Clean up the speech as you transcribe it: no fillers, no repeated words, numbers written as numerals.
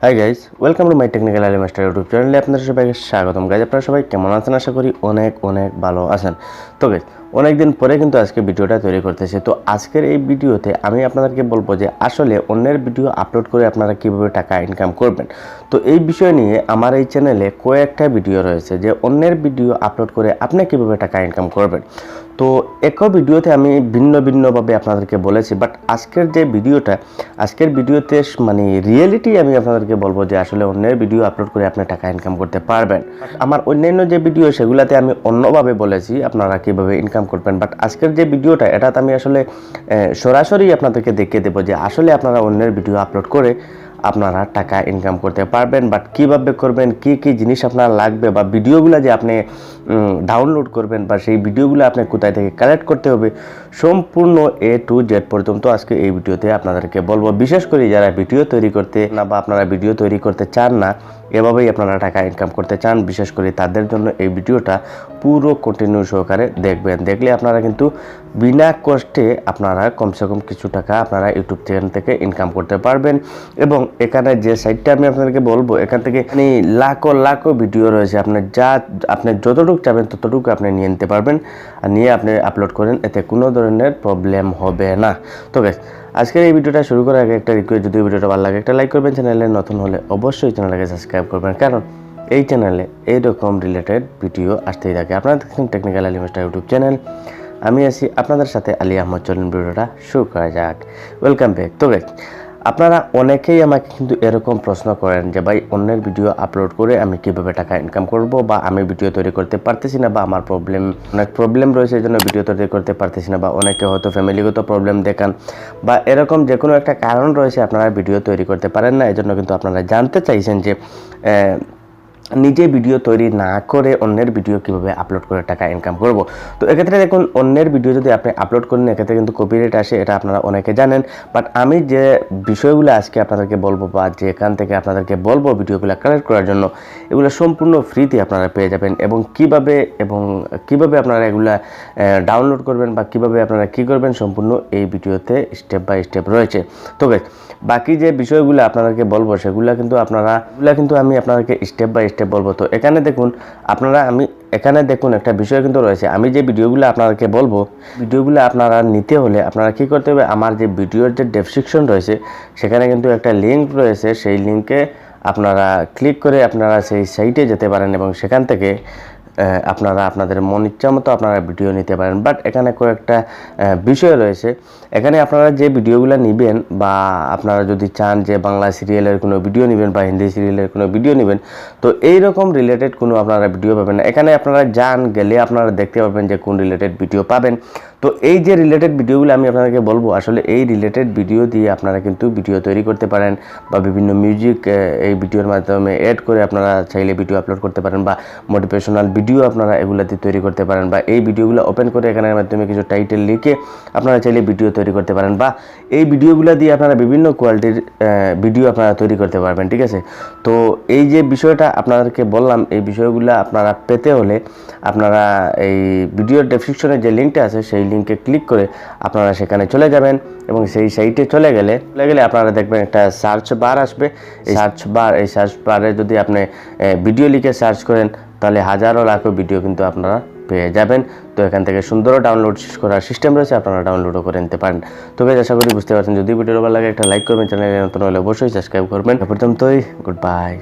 Hi guys, welcome to my technical Ali master YouTube চ্যানেলে আপনাদের সবাইকে স্বাগতম। গাইজ, আপনারা সবাই কেমন আছেন? আশা করি অনেক ভালো আছেন। তো গাইজ, অনেকদিন পরে কিন্তু আজকে ভিডিওটা তৈরি করতেছি। তো আজকের এই ভিডিওতে আমি আপনাদেরকে বলবো যে আসলে অন্যের ভিডিও আপলোড করে আপনারা কীভাবে টাকা ইনকাম করবেন। তো এই বিষয় নিয়ে আমার এই চ্যানেলে কয়েকটা ভিডিও রয়েছে যে অন্যের ভিডিও আপলোড করে আপনি কীভাবে টাকা ইনকাম করবেন। তো একই ভিডিওতে আমি ভিন্নভাবে আপনাদেরকে বলেছি, বাট আজকের ভিডিওতে মানে রিয়েলিটি আমি আপনাদেরকে বলবো যে আসলে অন্যের ভিডিও আপলোড করে আপনি টাকা ইনকাম করতে পারবেন। আমার অন্যান্য যে ভিডিও সেগুলোতে আমি অন্যভাবে বলেছি আপনারা কীভাবে ইনকাম করবেন, বাট আজকের যে ভিডিওটা এটাতে আমি আসলে সরাসরি আপনাদেরকে দেখিয়ে দেবো যে আসলে আপনারা অন্যের ভিডিও আপলোড করে আপনারা টাকা ইনকাম করতে পারবেন। বাট কীভাবে করবেন, কী কী জিনিস আপনার লাগবে, বা ভিডিওগুলো যে আপনি ডাউনলোড করবেন বা সেই ভিডিওগুলো আপনি কোথায় থেকে কালেক্ট করতে হবে, সম্পূর্ণ A to Z পর্যন্ত আজকে এই ভিডিওতে আপনাদেরকে বলবো। বিশেষ করে যারা ভিডিও তৈরি করতে না বা আপনারা ভিডিও তৈরি করতে চান না, এভাবেই আপনারা টাকা ইনকাম করতে চান, বিশেষ করে তাদের জন্য এই ভিডিওটা পুরো কন্টিনিউ সহকারে দেখবেন। দেখলে আপনারা কিন্তু বিনা কষ্টে আপনারা কমসে কম কিছু টাকা আপনারা ইউটিউব চ্যানেল থেকে ইনকাম করতে পারবেন। এবং এখানে যে সাইটটা আমি আপনাদেরকে বলবো, এখান থেকে লাখো ভিডিও রয়েছে। আপনি যতটুকু চাবেন ততটুকু আপনি নিয়ে নিতে পারবেন, আর নিয়ে আপনি আপলোড করেন, এতে কোনো ধরনের প্রবলেম হবে না। তো গাইস, আজকের এই ভিডিওটা শুরু করার আগে একটা রিকোয়েস্ট, যদি ভিডিওটা ভালো লাগে একটা লাইক করবেন, চ্যানেলে নতুন হলে অবশ্যই চ্যানেলটাকে সাবস্ক্রাইব করবেন, কারণ এই চ্যানেলে এইরকম রিলেটেড ভিডিও আসতেই থাকে। আপনারা দেখছেন টেকনিক্যাল আলি মাস্টার ইউটিউব চ্যানেল, আমি আছি আপনাদের সাথে আলী আহমদ। চলুন ভিডিওটা শুরু করা যাক। Welcome back. তো গাইস, আপনারা অনেকেই আমাকে কিন্তু এরকম প্রশ্ন করেন যে ভাই, অন্যের ভিডিও আপলোড করে আমি কীভাবে টাকা ইনকাম করব, বা আমি ভিডিও তৈরি করতে পারতেছি না, বা আমার অনেক প্রবলেম রয়েছে এই জন্য ভিডিও তৈরি করতে পারতেছি না, বা অনেকে হয়তো ফ্যামিলিগত প্রবলেম দেখান, বা এরকম যে কোনো একটা কারণ রয়েছে আপনারা ভিডিও তৈরি করতে পারেন না। এজন্য কিন্তু আপনারা জানতে চাইছেন যে নিজে ভিডিও তৈরি না করে অন্যের ভিডিও কিভাবে আপলোড করে টাকা ইনকাম করব। তো এক্ষেত্রে দেখুন, অন্যের ভিডিও যদি আপনি আপলোড করেন এক্ষেত্রে কিন্তু কপিরাইট আসে, এটা আপনারা অনেকে জানেন। বাট আমি যে বিষয়গুলো আজকে আপনাদেরকে বলবো, বা যেখান থেকে আপনাদেরকে বলবো ভিডিওগুলো কালেক্ট করার জন্য, এগুলো সম্পূর্ণ ফ্রিতে আপনারা পেয়ে যাবেন। এবং কিভাবে আপনারা এগুলা ডাউনলোড করবেন বা কিভাবে আপনারা কি করবেন, সম্পূর্ণ এই ভিডিওতে স্টেপ বাই স্টেপ রয়েছে। তবে বাকি যে বিষয়গুলো আপনাদেরকে বলবো সেগুলো কিন্তু আমি আপনাদেরকে স্টেপ বাই স্টেপ বলবো। তো এখানে দেখুন একটা বিষয় কিন্তু রয়েছে। আমি যে ভিডিওগুলো আপনাদেরকে বলবো, ভিডিওগুলো আপনারা নিতে হলে আপনারা কি করতে হবে, আমার যে ভিডিওর যে ডেসক্রিপশন রয়েছে সেখানে কিন্তু একটা লিঙ্ক রয়েছে, সেই লিঙ্কে আপনারা ক্লিক করে আপনারা সেই সাইটে যেতে পারেন, এবং সেখান থেকে আপনারা আপনাদের মন ইচ্ছা মতো আপনারা ভিডিও নিতে পারেন। বাট এখানে কয়েকটা বিষয় রয়েছে। এখানে আপনারা যে ভিডিওগুলো নেবেন, বা আপনারা যদি চান যে বাংলা সিরিয়ালের কোনো ভিডিও নেবেন বা হিন্দি সিরিয়ালের কোনো ভিডিও নেবেন, তো এইরকম রিলেটেড কোনো আপনারা ভিডিও পাবেন না। এখানে আপনারা গেলে আপনারা দেখতে পাবেন যে কোন রিলেটেড ভিডিও পাবেন। তো এই যে রিলেটেড ভিডিওগুলো আমি আপনাদেরকে বলবো, আসলে এই রিলেটেড ভিডিও দিয়ে আপনারা কিন্তু ভিডিও তৈরি করতে পারেন, বা বিভিন্ন মিউজিক এই ভিডিওর মাধ্যমে অ্যাড করে আপনারা চাইলে ভিডিও আপলোড করতে পারেন, বা মোটিভেশনাল ভিডিও আপনারা এগুলাতে তৈরি করতে পারেন, বা এই ভিডিওগুলো ওপেন করে এখানের মাধ্যমে কিছু টাইটেল লিখে আপনারা চাইলে ভিডিও তৈরি করতে পারেন, বা এই ভিডিওগুলো দিয়ে আপনারা বিভিন্ন কোয়ালিটির ভিডিও আপনারা তৈরি করতে পারবেন। ঠিক আছে? তো এই যে বিষয়টা আপনাদেরকে বললাম, এই বিষয়গুলো আপনারা পেতে হলে আপনারা এই ভিডিওর ডেসক্রিপশনে যে লিঙ্কটা আছে সেই লিঙ্কে ক্লিক করে আপনারা সেখানে চলে যাবেন, এবং সেই সাইটে চলে গেলে আপনারা দেখবেন একটা সার্চ বার আসবে। এই সার্চ বারে যদি আপনি ভিডিও লিখে সার্চ করেন, তাহলে হাজারো লাখো ভিডিও কিন্তু আপনারা পেয়ে যাবেন। তো এখান থেকে সুন্দর ডাউনলোড করার সিস্টেম রয়েছে, আপনারা ডাউনলোডও করে নিতে পারেন। তো গাইস, আশা করি বুঝতে পারছেন। যদি ভিডিওটা ভালো লাগে একটা লাইক করবেন, চ্যানেলে নতুন হলে অবশ্যই সাবস্ক্রাইব করবেন। এ পর্যন্তই, গুড বাই।